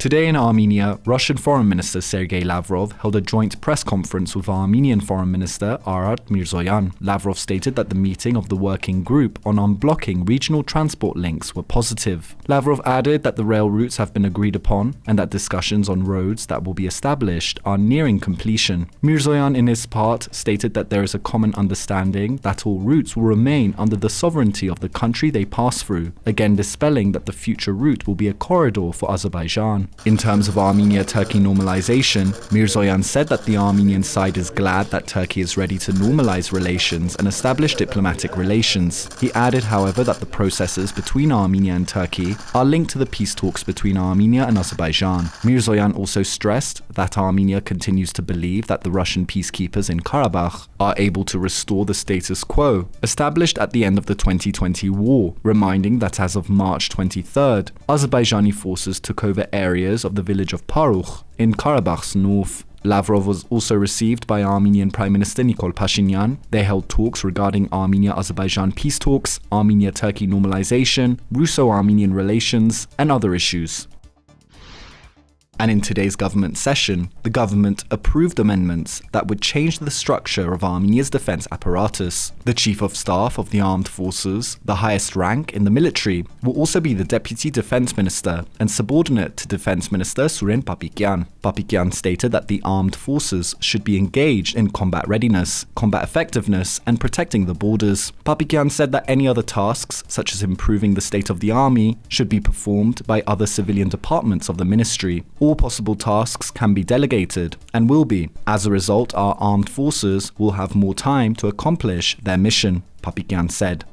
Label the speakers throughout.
Speaker 1: Today in Armenia, Russian Foreign Minister Sergey Lavrov held a joint press conference with Armenian Foreign Minister Arat Mirzoyan. Lavrov stated that the meeting of the working group on unblocking regional transport links were positive. Lavrov added that the rail routes have been agreed upon and that discussions on roads that will be established are nearing completion. Mirzoyan, in his part, stated that there is a common understanding that all routes will remain under the sovereignty of the country they pass through, again dispelling that the future route will be a corridor for Azerbaijan. In terms of Armenia-Turkey normalization, Mirzoyan said that the Armenian side is glad that Turkey is ready to normalize relations and establish diplomatic relations. He added, however, that the processes between Armenia and Turkey are linked to the peace talks between Armenia and Azerbaijan. Mirzoyan also stressed that Armenia continues to believe that the Russian peacekeepers in Karabakh are able to restore the status quo established at the end of the 2020 war, reminding that as of March 23rd, Azerbaijani forces took over areas of the village of Parukh in Karabakh's north. Lavrov was also received by Armenian Prime Minister Nikol Pashinyan. They held talks regarding Armenia-Azerbaijan peace talks, Armenia-Turkey normalization, Russo-Armenian relations, and other issues. And in today's government session, the government approved amendments that would change the structure of Armenia's defense apparatus. The Chief of Staff of the Armed Forces, the highest rank in the military, will also be the Deputy Defense Minister and subordinate to Defense Minister Suren Papikyan. Papikyan stated that the armed forces should be engaged in combat readiness, combat effectiveness, and protecting the borders. Papikyan said that any other tasks, such as improving the state of the army, should be performed by other civilian departments of the ministry. All possible tasks can be delegated and will be. As a result, our armed forces will have more time to accomplish their mission, Papikyan said.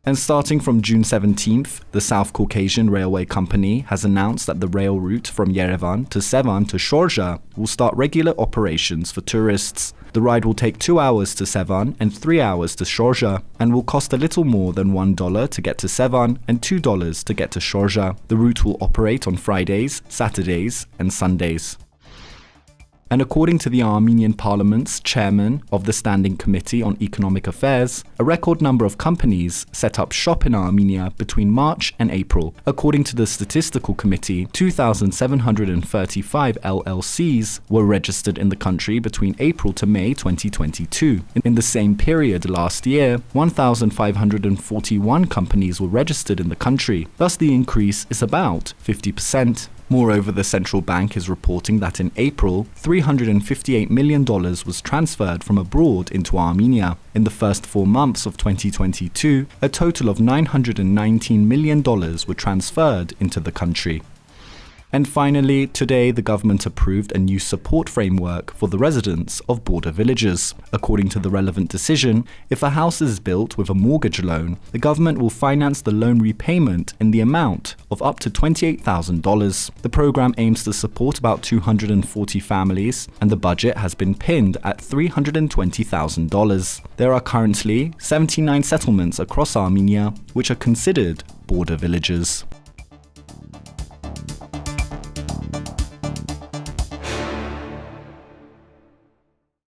Speaker 1: And starting from June 17th, the South Caucasian Railway Company has announced that the rail route from Yerevan to Sevan to Shorja will start regular operations for tourists. The ride will take 2 hours to Sevan and 3 hours to Shorja and will cost a little more than $1 to get to Sevan and $2 to get to Shorja. The route will operate on Fridays, Saturdays, and Sundays. And according to the Armenian Parliament's chairman of the Standing Committee on Economic Affairs, a record number of companies set up shop in Armenia between March and April. According to the Statistical Committee, 2,735 LLCs were registered in the country between April to May 2022. In the same period last year, 1,541 companies were registered in the country. Thus, the increase is about 50%. Moreover, the central bank is reporting that in April, $358 million was transferred from abroad into Armenia. In the first 4 months of 2022, a total of $919 million were transferred into the country. And finally, today the government approved a new support framework for the residents of border villages. According to the relevant decision, if a house is built with a mortgage loan, the government will finance the loan repayment in the amount of up to $28,000. The program aims to support about 240 families, and the budget has been pinned at $320,000. There are currently 79 settlements across Armenia which are considered border villages.